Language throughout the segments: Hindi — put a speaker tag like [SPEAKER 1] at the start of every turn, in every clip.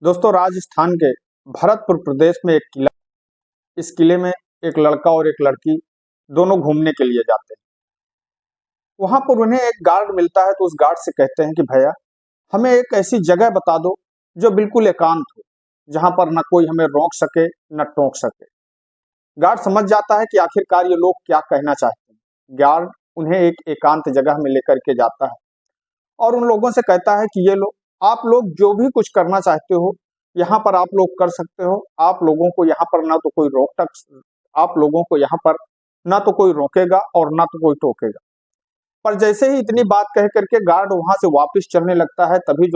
[SPEAKER 1] दोस्तों, राजस्थान के भरतपुर प्रदेश में एक किला। इस किले में एक लड़का और एक लड़की दोनों घूमने के लिए जाते हैं। वहां पर उन्हें एक गार्ड मिलता है तो उस गार्ड से कहते हैं कि भैया, हमें एक ऐसी जगह बता दो जो बिल्कुल एकांत हो, जहां पर न कोई हमें रोक सके न टोक सके। गार्ड समझ जाता है कि आखिरकार ये लोग क्या कहना चाहते हैं। गार्ड उन्हें एक एकांत जगह में लेकर के जाता है और उन लोगों से कहता है कि ये लो, आप लोग जो भी कुछ करना चाहते हो यहाँ पर आप लोग कर सकते हो। आप लोगों को यहाँ पर ना तो कोई रोक टक आप लोगों को यहाँ पर ना तो कोई रोकेगा और ना तो कोई टोकेगा। पर जैसे ही इतनी बात कह करके गार्ड वहां से वापस चलने लगता है, तभी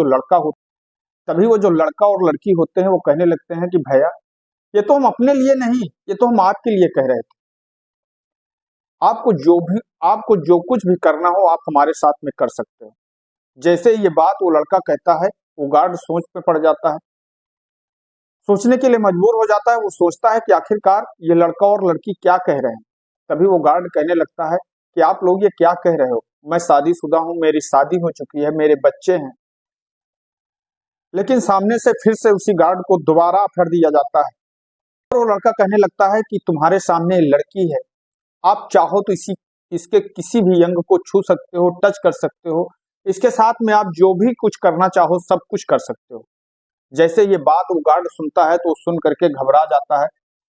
[SPEAKER 1] वो जो लड़का और लड़की होते हैं वो कहने लगते हैं कि भैया, ये तो हम अपने लिए नहीं, ये तो हम आपके लिए कह रहे थे। आपको जो कुछ भी करना हो आप हमारे साथ में कर सकते हो। जैसे ही ये बात वो लड़का कहता है, वो गार्ड सोच में पड़ जाता है, सोचने के लिए मजबूर हो जाता है। वो सोचता है कि आखिरकार ये लड़का और लड़की क्या कह रहे हैं। तभी वो गार्ड कहने लगता है कि आप लोग ये क्या कह रहे हो, मैं शादीशुदा हूं, मेरी शादी हो चुकी है, मेरे बच्चे हैं। लेकिन सामने से फिर से उसी गार्ड को दोबारा फर दिया जाता है और वो लड़का कहने लगता है कि तुम्हारे सामने लड़की है, आप चाहो तो इसके किसी भी अंग को छू सकते हो, टच कर सकते हो, इसके साथ में आप जो भी कुछ करना चाहो सब कुछ कर सकते हो। जैसे ये बात वो गार्ड सुनता है तो सुन करके घबरा जाता है,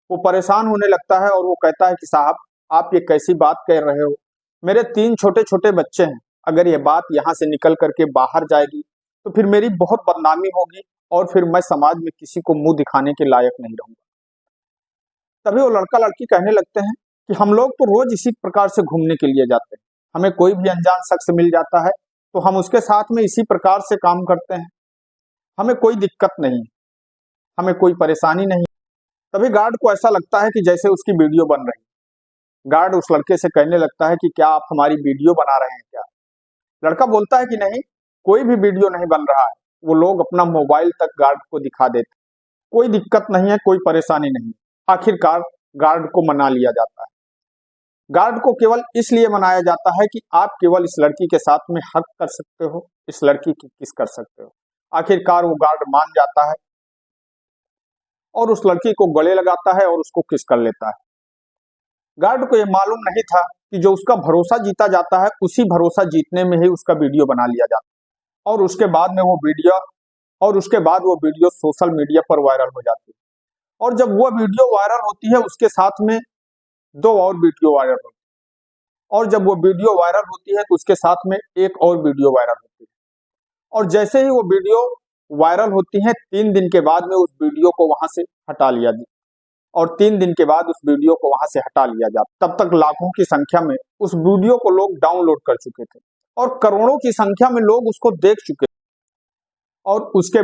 [SPEAKER 1] वो परेशान होने लगता है और वो कहता है कि साहब, आप ये कैसी बात कह रहे हो, मेरे 3 छोटे छोटे बच्चे हैं, अगर ये बात यहाँ से निकल करके बाहर जाएगी तो फिर मेरी बहुत बदनामी होगी और फिर मैं समाज में किसी को मुंह दिखाने के लायक नहीं रहूंगा। तभी वो लड़का लड़की कहने लगते हैं कि हम लोग तो रोज इसी प्रकार से घूमने के लिए जाते हैं, हमें कोई भी अनजान शख्स मिल जाता है तो हम उसके साथ में इसी प्रकार से काम करते हैं, हमें कोई दिक्कत नहीं, हमें कोई परेशानी नहीं। तभी गार्ड को ऐसा लगता है कि जैसे उसकी वीडियो बन रही है। गार्ड उस लड़के से कहने लगता है कि क्या आप हमारी वीडियो बना रहे हैं क्या। लड़का बोलता है कि नहीं, कोई भी वीडियो नहीं बन रहा है। वो लोग अपना मोबाइल तक गार्ड को दिखा देते, कोई दिक्कत नहीं है, कोई परेशानी नहीं। आखिरकार गार्ड को मना लिया जाता है। गार्ड को केवल इसलिए मनाया जाता है कि आप केवल इस लड़की के साथ में हक कर सकते हो, इस लड़की की किस कर सकते हो। आखिरकार वो गार्ड मान जाता है और उस लड़की को गले लगाता है और उसको किस कर लेता है। गार्ड को यह मालूम नहीं था कि जो उसका भरोसा जीता जाता है, उसी भरोसा जीतने में ही उसका वीडियो बना लिया जाता है और उसके बाद वो वीडियो सोशल मीडिया पर वायरल हो जाती है। और जब वो वीडियो वायरल होती है, उसके साथ में 2 और वीडियो वायरल होती है और जब वो वीडियो वायरल होती है तो उसके साथ में एक और वीडियो वायरल होती है। और जैसे ही वो वीडियो वायरल होती है, 3 दिन के बाद में उस वीडियो को वहां से हटा लिया जाता और 3 दिन के बाद उस वीडियो को वहां से हटा लिया जाता। तब तक लाखों की संख्या में उस वीडियो को लोग डाउनलोड कर चुके थे और करोड़ों की संख्या में लोग उसको देख चुके थे। और उसके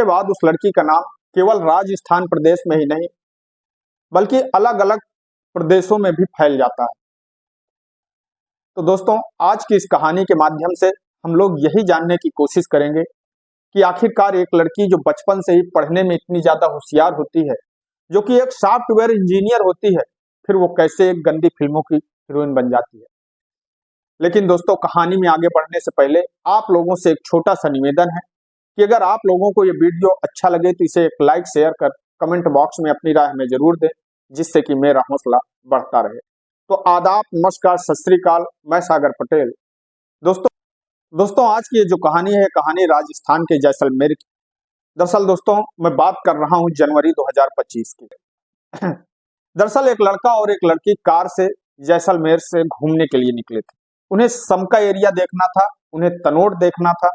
[SPEAKER 1] बाद उस लड़की का नाम केवल राजस्थान प्रदेश में ही नहीं बल्कि अलग अलग प्रदेशों में भी फैल जाता है। तो दोस्तों, आज की इस कहानी के माध्यम से हम लोग यही जानने की कोशिश करेंगे कि आखिरकार एक लड़की जो बचपन से ही पढ़ने में इतनी ज्यादा होशियार होती है, जो कि एक सॉफ्टवेयर इंजीनियर होती है, फिर वो कैसे एक गंदी फिल्मों की हीरोइन बन जाती है। लेकिन दोस्तों, कहानी में आगे बढ़ने से पहले आप लोगों से एक छोटा सा निवेदन है कि अगर आप लोगों को ये वीडियो अच्छा लगे तो इसे एक लाइक शेयर कर कमेंट बॉक्स में अपनी राय हमें जरूर दें, जिससे कि मेरा हौसला बढ़ता रहे। तो आदाब, नमस्कार, सत श्री अकाल, मैं सागर पटेल। दोस्तों, आज की ये जो कहानी है, कहानी राजस्थान के जैसलमेर की। दरअसल दोस्तों, मैं बात कर रहा हूँ जनवरी 2025 की। दरअसल एक लड़का और एक लड़की कार से जैसलमेर से घूमने के लिए निकले थे। उन्हें समका एरिया देखना था, उन्हें तनोट देखना था,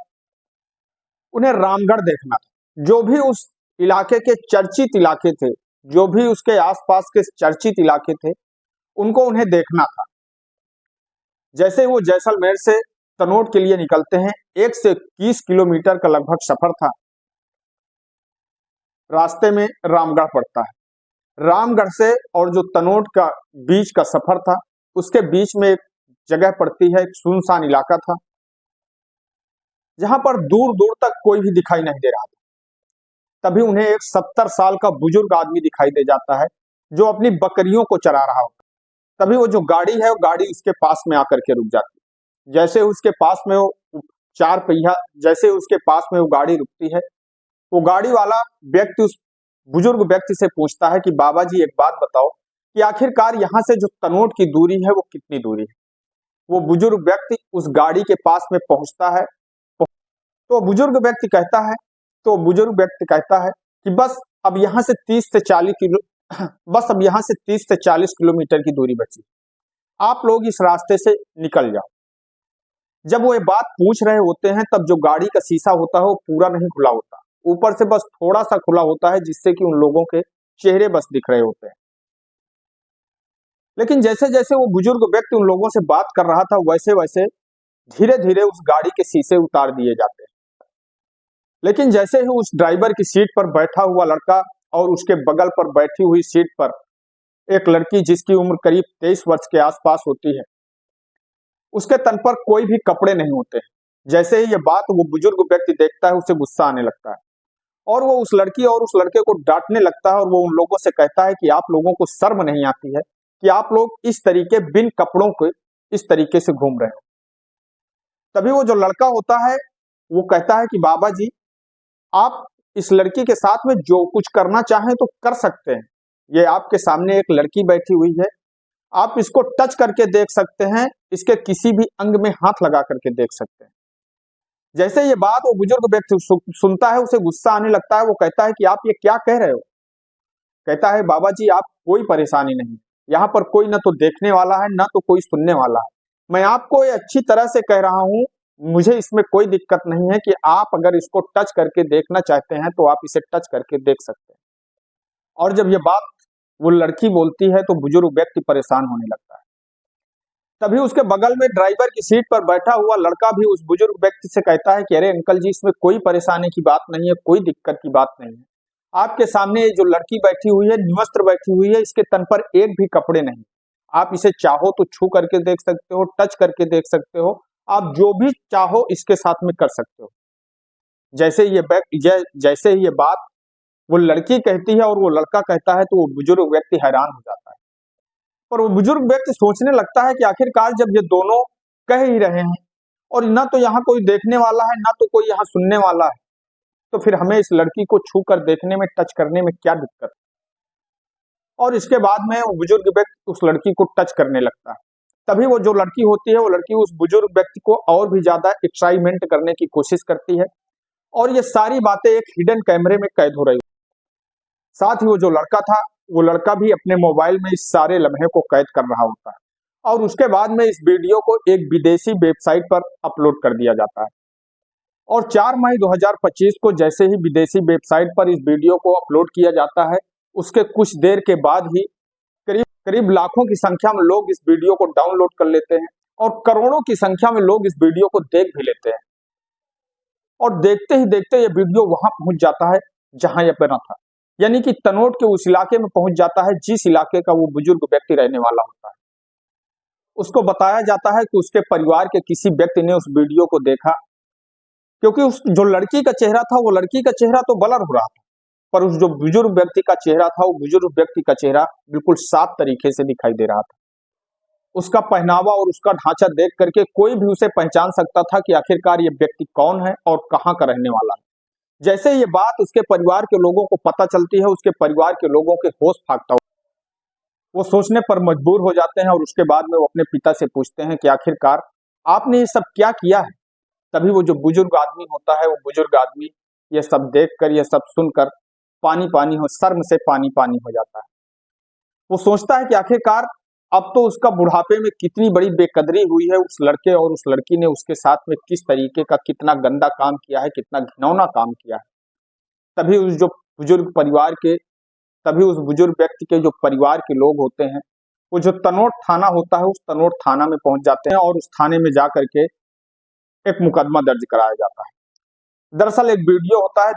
[SPEAKER 1] उन्हें रामगढ़ देखना था। जो भी उस इलाके के चर्चित इलाके थे, जो भी उसके आसपास के चर्चित इलाके थे, उन्हें देखना था। जैसे वो जैसलमेर से तनोट के लिए निकलते हैं, 1 से 21 किलोमीटर का लगभग सफर था। रास्ते में रामगढ़ पड़ता है। रामगढ़ से और जो तनोट का बीच का सफर था, उसके बीच में एक जगह पड़ती है, एक सुनसान इलाका था, जहां पर दूर दूर तक कोई भी दिखाई नहीं दे रहा था। तभी उन्हें एक 70 साल का बुजुर्ग आदमी दिखाई दे जाता है, जो अपनी बकरियों को चरा रहा होता। तभी वो जो गाड़ी है, वो गाड़ी उसके पास में आकर के रुक जाती है। जैसे उसके पास में वो गाड़ी रुकती है, वो गाड़ी वाला व्यक्ति उस बुजुर्ग व्यक्ति से पूछता है कि बाबा जी एक बात बताओ कि आखिरकार यहाँ से जो तनोट की दूरी है वो कितनी दूरी है। वो बुजुर्ग व्यक्ति उस गाड़ी के पास में पहुंचता है तो बुजुर्ग व्यक्ति कहता है कि बस अब यहाँ से 30 से 40 किलो बस अब यहाँ से 30 से 40 किलोमीटर की दूरी बची, आप लोग इस रास्ते से निकल जाओ। जब वो ये बात पूछ रहे होते हैं तब जो गाड़ी का शीशा होता है वो पूरा नहीं खुला होता, ऊपर से बस थोड़ा सा खुला होता है जिससे कि उन लोगों के चेहरे बस दिख रहे होते हैं। लेकिन जैसे जैसे वो बुजुर्ग व्यक्ति उन लोगों से बात कर रहा था वैसे वैसे धीरे धीरे उस गाड़ी के शीशे उतार दिए जाते हैं। लेकिन जैसे ही उस ड्राइवर की सीट पर बैठा हुआ लड़का और उसके बगल पर बैठी हुई सीट पर एक लड़की जिसकी उम्र करीब 23 वर्ष के आसपास होती है, उसके तन पर कोई भी कपड़े नहीं होते। जैसे ही ये बात वो बुजुर्ग व्यक्ति देखता है उसे गुस्सा आने लगता है और वो उस लड़की और उस लड़के को डांटने लगता है और वो उन लोगों से कहता है कि आप लोगों को शर्म नहीं आती है कि आप लोग इस तरीके बिन कपड़ों के इस तरीके से घूम रहे हो। तभी वो जो लड़का होता है वो कहता है कि बाबा जी आप इस लड़की के साथ में जो कुछ करना चाहें तो कर सकते हैं, ये आपके सामने एक लड़की बैठी हुई है, आप इसको टच करके देख सकते हैं, इसके किसी भी अंग में हाथ लगा करके देख सकते हैं। जैसे ये बात वो बुजुर्ग व्यक्ति सुनता है उसे गुस्सा आने लगता है। वो कहता है कि आप ये क्या कह रहे हो। कहता है बाबा जी आप कोई परेशानी नहीं, यहाँ पर कोई ना तो देखने वाला है ना तो कोई सुनने वाला है, मैं आपको ये अच्छी तरह से कह रहा हूँ, मुझे इसमें कोई दिक्कत नहीं है कि आप अगर इसको टच करके देखना चाहते हैं तो आप इसे टच करके देख सकते हैं। और जब ये बात वो लड़की बोलती है तो बुजुर्ग व्यक्ति परेशान होने लगता है। तभी उसके बगल में ड्राइवर की सीट पर बैठा हुआ लड़का भी उस बुजुर्ग व्यक्ति से कहता है कि अरे अंकल जी इसमें कोई परेशानी की बात नहीं है, कोई दिक्कत की बात नहीं है, आपके सामने जो लड़की बैठी हुई है निवस्त्र बैठी हुई है, इसके तन पर एक भी कपड़े नहीं, आप इसे चाहो तो छू करके देख सकते हो, टच करके देख सकते हो, आप जो भी चाहो इसके साथ में कर सकते हो। जैसे ये बात वो लड़की कहती है और वो लड़का कहता है तो वो बुजुर्ग व्यक्ति हैरान हो जाता है। पर वो बुजुर्ग व्यक्ति सोचने लगता है कि आखिरकार जब ये दोनों कह ही रहे हैं और ना तो यहाँ कोई देखने वाला है ना तो कोई यहाँ सुनने वाला है, तो फिर हमें इस लड़की को छू कर देखने में, टच करने में क्या दिक्कत। और इसके बाद में वो बुजुर्ग व्यक्ति उस लड़की को टच करने लगता है। तभी वो जो लड़की होती है वो लड़की उस बुजुर्ग व्यक्ति को और भी ज्यादा एक्साइटमेंट करने की कोशिश करती है और ये सारी बातें एक हिडन कैमरे में कैद हो रही। साथ ही वो जो लड़का था वो लड़का भी अपने मोबाइल में इस सारे लम्हे को कैद कर रहा होता है और उसके बाद में इस वीडियो को एक विदेशी वेबसाइट पर अपलोड कर दिया जाता है। और 4 मई 2025 को जैसे ही विदेशी वेबसाइट पर इस वीडियो को अपलोड किया जाता है उसके कुछ देर के बाद ही करीब लाखों की संख्या में लोग इस वीडियो को डाउनलोड कर लेते हैं और करोड़ों की संख्या में लोग इस वीडियो को देख भी लेते हैं। और देखते ही देखते ये वीडियो वहां पहुंच जाता है जहां यह बना था, यानी कि तनोट के उस इलाके में पहुंच जाता है जिस इलाके का वो बुजुर्ग व्यक्ति रहने वाला होता है। उसको बताया जाता है कि उसके परिवार के किसी व्यक्ति ने उस वीडियो को देखा, क्योंकि उस जो लड़की का चेहरा था वो लड़की का चेहरा तो ब्लर हो रहा था, पर उस जो बुजुर्ग व्यक्ति का चेहरा था वो बुजुर्ग व्यक्ति का चेहरा बिल्कुल साफ तरीके से दिखाई दे रहा था। उसका पहनावा और उसका ढांचा देख करके कोई भी उसे पहचान सकता था कि आखिरकार ये व्यक्ति कौन है और कहाँ का रहने वाला है। जैसे ये बात उसके परिवार के लोगों को पता चलती है, उसके परिवार के लोगों के होश फाकता, वो सोचने पर मजबूर हो जाते हैं और उसके बाद में वो अपने पिता से पूछते हैं कि आखिरकार आपने ये सब क्या किया है। तभी वो जो बुजुर्ग आदमी होता है वो बुजुर्ग आदमी ये सब देखकर, ये सब सुनकर पानी पानी हो, शर्म से पानी पानी हो जाता है। वो सोचता है कि आखिरकार अब तो उसका बुढ़ापे में कितनी बड़ी बेकदरी हुई है उस लड़के और उस लड़की ने उसके साथ में किस तरीके का कितना गंदा काम किया है, कितना घिनौना काम किया है। तभी उस बुजुर्ग व्यक्ति के जो परिवार के लोग होते हैं वो जो तनोट थाना होता है उस तनोट थाना में पहुंच जाते हैं और उस थाने में जाकर के एक मुकदमा दर्ज कराया जाता है। दरअसल एक वीडियो होता है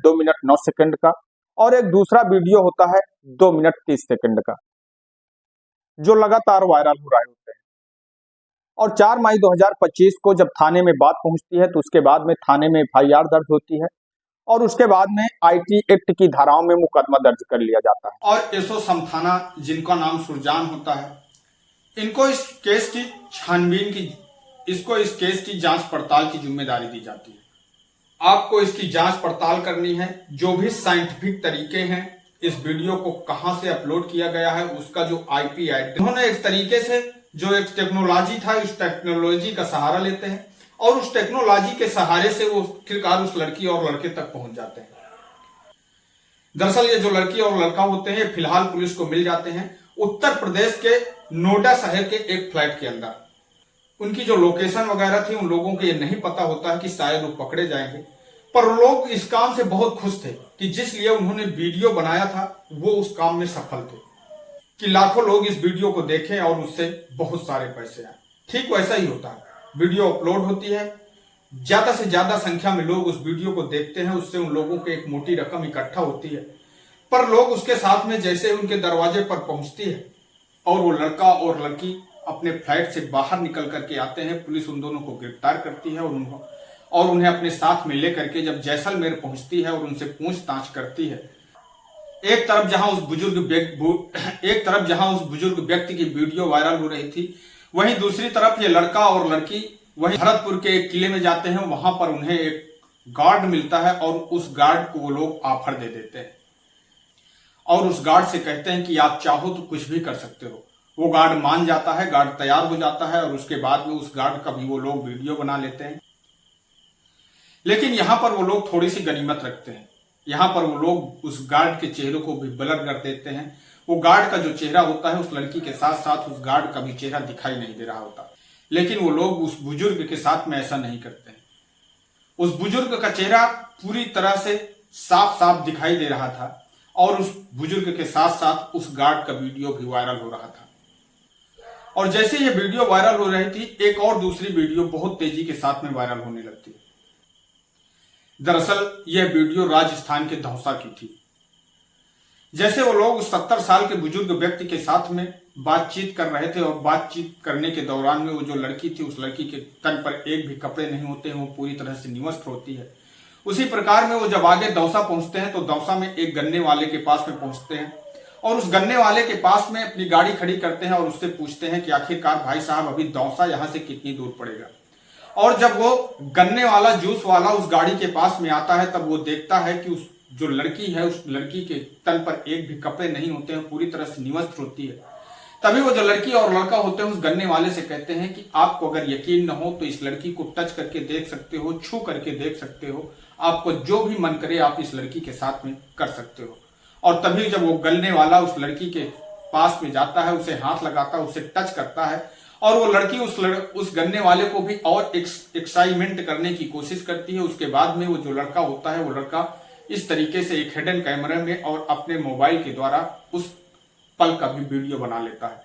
[SPEAKER 1] 2 मिनट 9 सेकंड का और एक दूसरा वीडियो होता है 2 मिनट 30 सेकंड का, जो लगातार वायरल हो रहे होते हैं। और 4 मई 2025 को जब थाने में बात पहुंचती है तो उसके बाद में थाने में FIR दर्ज होती है और उसके बाद में IT एक्ट की धाराओं में मुकदमा दर्ज कर लिया जाता है। और एसओ समथाना जिनका नाम सुरजान होता है, इनको इस केस की जांच पड़ताल की जिम्मेदारी दी जाती है। आपको इसकी जांच पड़ताल करनी है। जो भी साइंटिफिक तरीके हैं, इस वीडियो को कहां से अपलोड किया गया है, उसका जो आईपी एड्रेस, उन्होंने एक तरीके से जो एक टेक्नोलॉजी था, उस टेक्नोलॉजी का सहारा लेते हैं और उस टेक्नोलॉजी के सहारे से वो आखिरकार उस लड़की और लड़के तक पहुंच जाते हैं। दरअसल ये जो लड़की और लड़का होते हैं फिलहाल पुलिस को मिल जाते हैं उत्तर प्रदेश के नोएडा शहर के एक फ्लैट के अंदर। उनकी जो लोकेशन वगैरह थी, उन लोगों को ये नहीं पता होता है कि शायद वो पकड़े जाएंगे, पर लोग इस काम से बहुत खुश थे कि जिस लिए उन्होंने वीडियो बनाया था वो उस काम में सफल थे कि लाखों लोग इस वीडियो को देखें और उससे बहुत सारे पैसे आए। ठीक वैसा ही होता है, वीडियो अपलोड होती है, ज्यादा से ज्यादा संख्या में लोग उस वीडियो को देखते हैं, उससे उन लोगों को एक मोटी रकम इकट्ठा होती है। पर लोग उसके साथ में जैसे उनके दरवाजे पर पहुंचती है और वो लड़का और लड़की अपने फ्लैट से बाहर निकल करके आते हैं, पुलिस उन दोनों को गिरफ्तार करती है और उन्हें अपने साथ में लेकर के जब जैसलमेर पहुंचती है और उनसे पूछताछ करती है। एक तरफ जहां उस बुजुर्ग व्यक्ति की वीडियो वायरल हो रही थी, वहीं दूसरी तरफ ये लड़का और लड़की वहीं भरतपुर के एक किले में जाते हैं। वहां पर उन्हें एक गार्ड मिलता है और उस गार्ड को वो लोग ऑफर दे देते हैं और उस गार्ड से कहते हैं कि आप चाहो तो कुछ भी कर सकते हो। वो गार्ड मान जाता है, गार्ड तैयार हो जाता है और उसके बाद में उस गार्ड का भी वो लोग वीडियो बना लेते हैं। लेकिन यहां पर वो लोग थोड़ी सी गनीमत रखते हैं। यहां पर वो लोग उस गार्ड के चेहरे को भी ब्लर कर देते हैं। वो गार्ड का जो चेहरा होता है उस लड़की के साथ साथ उस गार्ड का भी चेहरा दिखाई नहीं दे रहा होता। लेकिन वो लोग उस बुजुर्ग के साथ में ऐसा नहीं करते हैं। उस बुजुर्ग का चेहरा पूरी तरह से साफ साफ दिखाई दे रहा था और उस बुजुर्ग के साथ साथ उस गार्ड का वीडियो भी वायरल हो रहा था। और जैसे ये वीडियो वायरल हो रही थी, एक और दूसरी वीडियो बहुत तेजी के साथ में वायरल होने लगती। दरअसल यह वीडियो राजस्थान के दौसा की थी। जैसे वो लोग 70 साल के बुजुर्ग व्यक्ति के साथ में बातचीत कर रहे थे और बातचीत करने के दौरान में वो जो लड़की थी, उस लड़की के तन पर एक भी कपड़े नहीं होते हैं, वो पूरी तरह से निवस्त्र होती है। उसी प्रकार में वो जब आगे दौसा पहुंचते हैं तो दौसा में एक गन्ने वाले के पास में पहुंचते हैं और उस गन्ने वाले के पास में अपनी गाड़ी खड़ी करते हैं और उससे पूछते हैं कि आखिरकार भाई साहब अभी दौसा यहां से कितनी दूर पड़ेगा। और जब वो गन्ने वाला जूस वाला उस गाड़ी के पास में आता है तब वो देखता है कि उस जो लड़की है उस लड़की के तन पर एक भी कपड़े नहीं होते हैं, पूरी तरह से निवस्त्र होती है। तभी वो जो लड़की और लड़का होते हैं उस गन्ने वाले से कहते हैं कि आपको अगर यकीन न हो तो इस लड़की को टच करके देख सकते हो, छू करके देख सकते हो, आपको जो भी मन करे आप इस लड़की के साथ में कर सकते हो। और तभी जब वो गन्ने वाला उस लड़की के पास में जाता है, उसे हाथ लगाता है, उसे टच करता है और वो लड़की उस गन्ने वाले को भी और एक्साइटमेंट करने की कोशिश करती है। उसके बाद में वो जो लड़का होता है वो लड़का इस तरीके से एक हिडन कैमरे में और अपने मोबाइल के द्वारा उस पल का भी वीडियो बना लेता है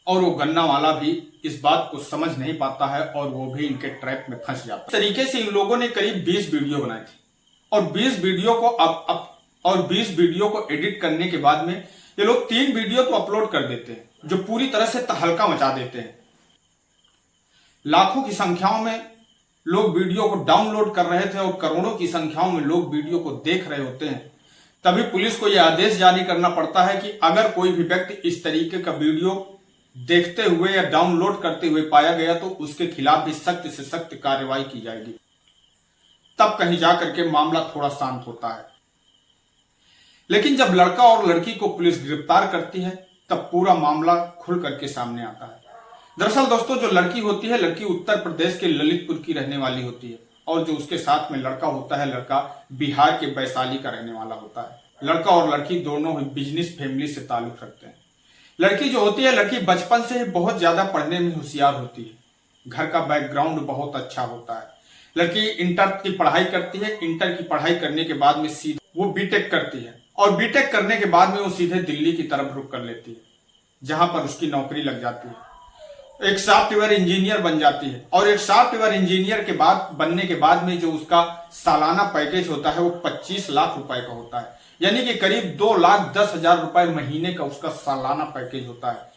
[SPEAKER 1] और वो गन्ना वाला भी इस बात को समझ नहीं पाता है और वो भी इनके ट्रैप में फंस जाता है। इस तरीके से इन लोगों ने करीब 20 वीडियो बनाई थी और 20 वीडियो को एडिट करने के बाद में ये लोग 3 वीडियो तो अपलोड कर देते हैं जो पूरी तरह से तहलका मचा देते हैं। लाखों की संख्याओं में लोग वीडियो को डाउनलोड कर रहे थे और करोड़ों की संख्याओं में लोग वीडियो को देख रहे होते हैं। तभी पुलिस को यह आदेश जारी करना पड़ता है कि अगर कोई भी व्यक्ति इस तरीके का वीडियो देखते हुए या डाउनलोड करते हुए पाया गया तो उसके खिलाफ भी सख्त से सख्त कार्रवाई की जाएगी। तब कहीं जाकर के मामला थोड़ा शांत होता है। लेकिन जब लड़का और लड़की को पुलिस गिरफ्तार करती है तब पूरा मामला खुल करके सामने आता है। दरअसल दोस्तों जो लड़की होती है, लड़की उत्तर प्रदेश के ललितपुर की रहने वाली होती है और जो उसके साथ में लड़का होता है, लड़का बिहार के वैशाली का रहने वाला होता है। लड़का और लड़की दोनों ही बिजनेस फैमिली से ताल्लुक रखते हैं। लड़की जो होती है, लड़की बचपन से ही बहुत ज्यादा पढ़ने में होशियार होती है, घर का बैकग्राउंड बहुत अच्छा होता है। लड़की इंटर की पढ़ाई करती है। इंटर की पढ़ाई करने के बाद में सीधे वो बीटेक करती है और बीटेक करने के बाद में वो सीधे दिल्ली की तरफ रुख कर लेती है, जहां पर उसकी नौकरी लग जाती है। एक सॉफ्टवेयर इंजीनियर बन जाती है और एक सॉफ्टवेयर इंजीनियर के बाद बनने के बाद में जो उसका सालाना पैकेज होता है वो 25 लाख रुपए का होता है, यानी कि करीब 2,10,000 रुपए महीने का उसका सालाना पैकेज होता है।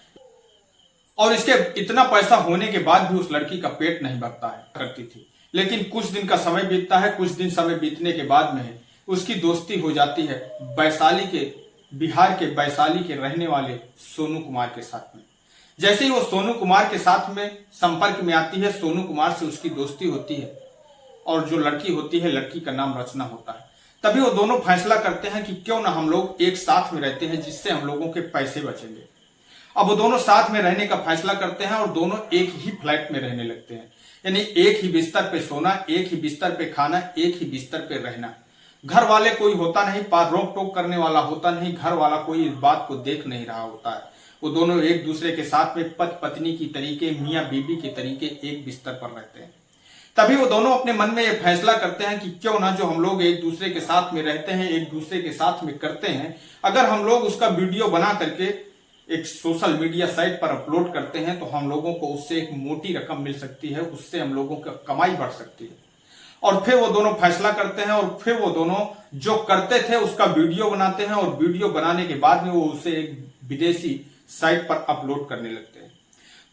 [SPEAKER 1] और इसके इतना पैसा होने के बाद भी उस लड़की का पेट नहीं भरता है करती थी। लेकिन कुछ दिन का समय बीतता है। कुछ दिन समय बीतने के बाद में उसकी दोस्ती हो जाती है बिहार के वैशाली के रहने वाले सोनू कुमार के साथ में। जैसे ही वो सोनू कुमार के साथ में संपर्क में आती है, सोनू कुमार से उसकी दोस्ती होती है, और जो लड़की होती है लड़की का नाम रचना होता है। तभी वो दोनों फैसला करते हैं कि क्यों ना हम लोग एक साथ में रहते हैं, जिससे हम लोगों के पैसे बचेंगे। अब वो दोनों साथ में रहने का फैसला करते हैं और दोनों एक ही फ्लैट में रहने लगते हैं, यानी एक ही बिस्तर पे सोना, एक ही बिस्तर पे खाना, एक ही बिस्तर पे रहना। घर वाले कोई होता नहीं, पार रोक टोक करने वाला होता नहीं, घर वाला कोई इस बात को देख नहीं रहा होता है। वो दोनों एक दूसरे के साथ में पति पत्नी की तरीके, मियाँ बीबी के तरीके एक बिस्तर पर रहते हैं। तभी वो दोनों अपने मन में ये फैसला करते हैं कि क्यों ना जो हम लोग एक दूसरे के साथ में रहते हैं, एक दूसरे के साथ में करते हैं, अगर हम लोग उसका वीडियो बना करके एक सोशल मीडिया साइट पर अपलोड करते हैं तो हम लोगों को उससे एक मोटी रकम मिल सकती है, उससे हम लोगों की कमाई बढ़ सकती है। और फिर वो दोनों फैसला करते हैं और फिर वो दोनों जो करते थे उसका वीडियो बनाते हैं और वीडियो बनाने के बाद में वो उसे एक विदेशी साइट पर अपलोड करने लगते हैं।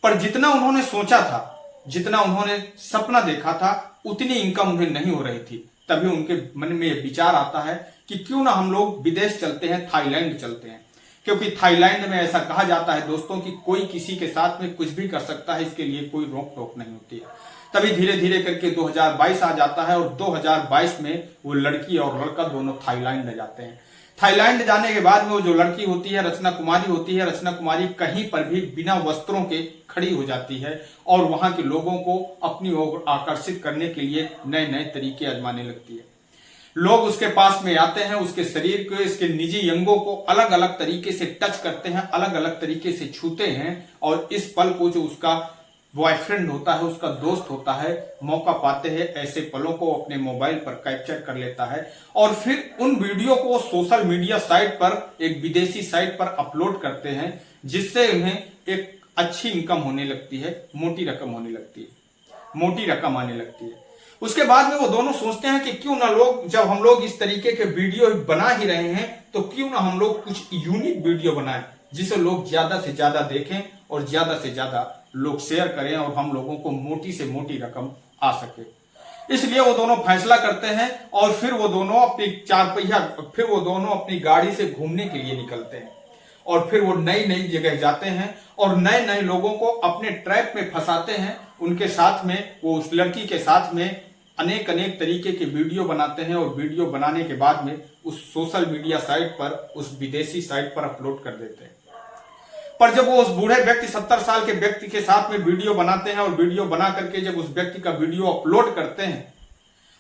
[SPEAKER 1] पर जितना उन्होंने सोचा था, जितना उन्होंने सपना देखा था, उतनी इनकम उन्हें नहीं हो रही थी। तभी उनके मन में यह विचार आता है कि क्यों ना हम लोग विदेश चलते हैं, थाईलैंड चलते हैं, क्योंकि थाईलैंड में ऐसा कहा जाता है दोस्तों कि कोई किसी के साथ में कुछ भी कर सकता है, इसके लिए कोई रोक टोक नहीं होती है। तभी धीरे धीरे करके 2022 आ जाता है और 2022 में वो लड़की और लड़का दोनों थाईलैंड जाते हैं। थाईलैंड जाने के बाद में वो जो लड़की होती है, रचना कुमारी होती है, रचना कुमारी कहीं पर भी बिना वस्त्रों के खड़ी हो जाती है और वहां के लोगों को अपनी ओर आकर्षित करने के लिए नए नए तरीके आजमाने लगती है। लोग उसके पास में आते हैं, उसके शरीर को, इसके निजी अंगों को अलग अलग तरीके से टच करते हैं, अलग अलग तरीके से छूते हैं और इस पल को जो उसका बॉयफ्रेंड होता है, उसका दोस्त होता है, मौका पाते हैं ऐसे पलों को अपने मोबाइल पर कैप्चर कर लेता है और फिर उन वीडियो को सोशल मीडिया साइट पर, एक विदेशी साइट पर अपलोड करते हैं, जिससे उन्हें एक अच्छी इनकम होने लगती है, मोटी रकम होने लगती है, मोटी रकम आने लगती है। उसके बाद में वो दोनों सोचते हैं कि क्यों ना लोग, जब हम लोग इस तरीके के वीडियो बना ही रहे हैं तो क्यों ना हम लोग कुछ यूनिक वीडियो बनाएं, जिसे लोग ज्यादा से ज्यादा देखें और ज्यादा से ज्यादा लोग शेयर करें और हम लोगों को मोटी से मोटी रकम आ सके। इसलिए वो दोनों फैसला करते हैं और फिर वो दोनों अपनी फिर वो दोनों अपनी गाड़ी से घूमने के लिए निकलते हैं और फिर वो नई नई जगह जाते हैं और नए नए लोगों को अपने ट्रैप में फंसाते हैं। उनके साथ में, वो उस लड़की के साथ में अनेक अनेक तरीके के वीडियो बनाते हैं और वीडियो बनाने के बाद में उस सोशल मीडिया साइट पर, उस विदेशी साइट पर अपलोड कर देते हैं। पर जब वो उस बूढ़े व्यक्ति, 70 साल के व्यक्ति के साथ में वीडियो बनाते हैं और वीडियो बना करके जब उस व्यक्ति का वीडियो अपलोड करते हैं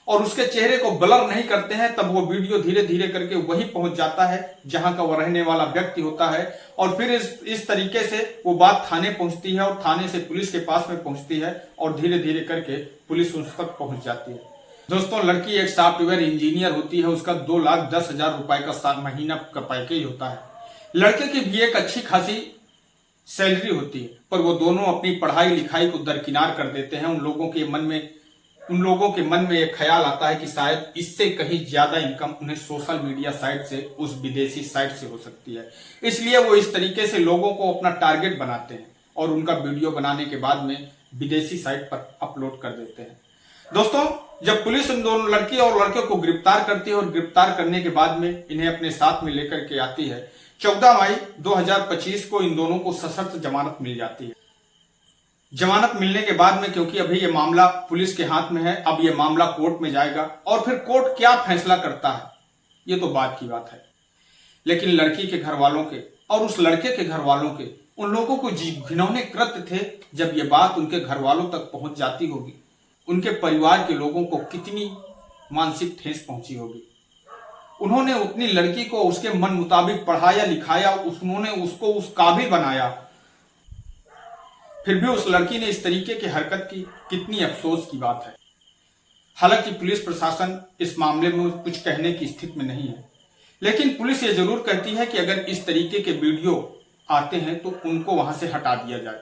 [SPEAKER 1] और उसके चेहरे को ब्लर नहीं करते हैं, तब वो वीडियो धीरे धीरे करके वहीं पहुंच जाता है जहां का वो रहने वाला व्यक्ति होता है और फिर इस तरीके से वो बात थाने पहुंचती है और थाने से पुलिस के पास में पहुंचती है और धीरे धीरे करके पुलिस उस तक पहुंच जाती है। दोस्तों, लड़की एक सॉफ्टवेयर इंजीनियर होती है, उसका 2,10,000 रुपए का महीना का पैकेज होता है। लड़के की भी एक अच्छी खासी सैलरी होती है, पर वो दोनों अपनी पढ़ाई लिखाई को दरकिनार कर देते हैं। उन लोगों के मन में एक ख्याल आता है कि शायद इससे कहीं ज्यादा इनकम उन्हें सोशल मीडिया साइट से, उस विदेशी साइट से हो सकती है। इसलिए वो इस तरीके से लोगों को अपना टारगेट बनाते हैं और उनका वीडियो बनाने के बाद में विदेशी साइट पर अपलोड कर देते हैं। दोस्तों, जब पुलिस इन दोनों लड़की और लड़के को गिरफ्तार करती है और गिरफ्तार करने के बाद में इन्हें अपने साथ में लेकर के आती है, 14 मई 2025 को इन दोनों को सशर्त जमानत मिल जाती है। जमानत मिलने के बाद में, क्योंकि अभी ये मामला पुलिस के हाथ में है, अब ये मामला कोर्ट में जाएगा और फिर कोर्ट क्या फैसला करता है ये तो बात की बात है। लेकिन लड़की के घर वालों के और उस लड़के के घर वालों के, उन लोगों को घिनौने कृत्य थे। जब ये बात उनके घर वालों तक पहुंच जाती होगी, उनके परिवार के लोगों को कितनी मानसिक ठेस पहुंची होगी। उन्होंने अपनी लड़की को उसके मन मुताबिक पढ़ाया लिखाया, उन्होंने उसको उस काबिल बनाया, फिर भी उस लड़की ने इस तरीके की हरकत की। कितनी अफसोस की बात है। हालांकि पुलिस प्रशासन इस मामले में कुछ कहने की स्थिति में नहीं है, लेकिन पुलिस ये जरूर कहती है कि अगर इस तरीके के वीडियो आते हैं तो उनको वहां से हटा दिया जाए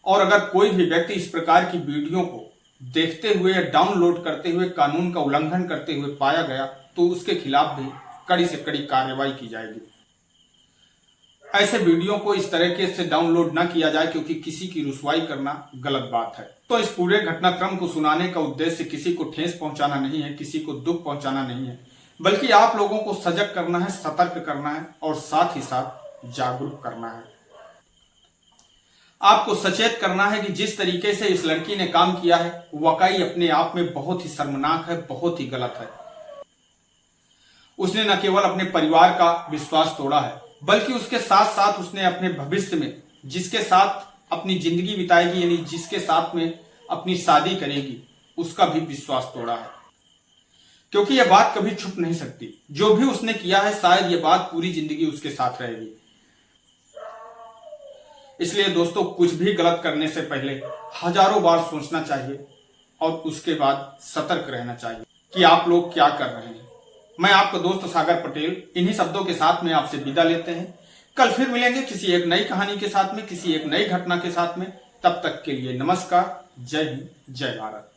[SPEAKER 1] और अगर कोई भी व्यक्ति इस प्रकार की वीडियो को देखते हुए या डाउनलोड करते हुए कानून का उल्लंघन करते हुए पाया गया तो उसके खिलाफ भी कड़ी से कड़ी कार्रवाई की जाएगी। ऐसे वीडियो को इस तरीके से डाउनलोड ना किया जाए, क्योंकि किसी की रुसवाई करना गलत बात है। तो इस पूरे घटनाक्रम को सुनाने का उद्देश्य किसी को ठेस पहुंचाना नहीं है, किसी को दुख पहुंचाना नहीं है, बल्कि आप लोगों को सजग करना है, सतर्क करना है और साथ ही साथ जागरूक करना है। आपको सचेत करना है कि जिस तरीके से इस लड़की ने काम किया है वाकई अपने आप में बहुत ही शर्मनाक है, बहुत ही गलत है। उसने न केवल अपने परिवार का विश्वास तोड़ा है बल्कि उसके साथ साथ उसने अपने भविष्य में जिसके साथ अपनी जिंदगी बिताएगी, यानी जिसके साथ में अपनी शादी करेगी, उसका भी विश्वास तोड़ा है। क्योंकि यह बात कभी छुप नहीं सकती, जो भी उसने किया है शायद यह बात पूरी जिंदगी उसके साथ रहेगी। इसलिए दोस्तों, कुछ भी गलत करने से पहले हजारों बार सोचना चाहिए और उसके बाद सतर्क रहना चाहिए कि आप लोग क्या कर रहे हैं। मैं आपका दोस्त सागर पटेल इन्हीं शब्दों के साथ में आपसे विदा लेते हैं। कल फिर मिलेंगे किसी एक नई कहानी के साथ में, किसी एक नई घटना के साथ में। तब तक के लिए नमस्कार, जय हिंद, जय भारत।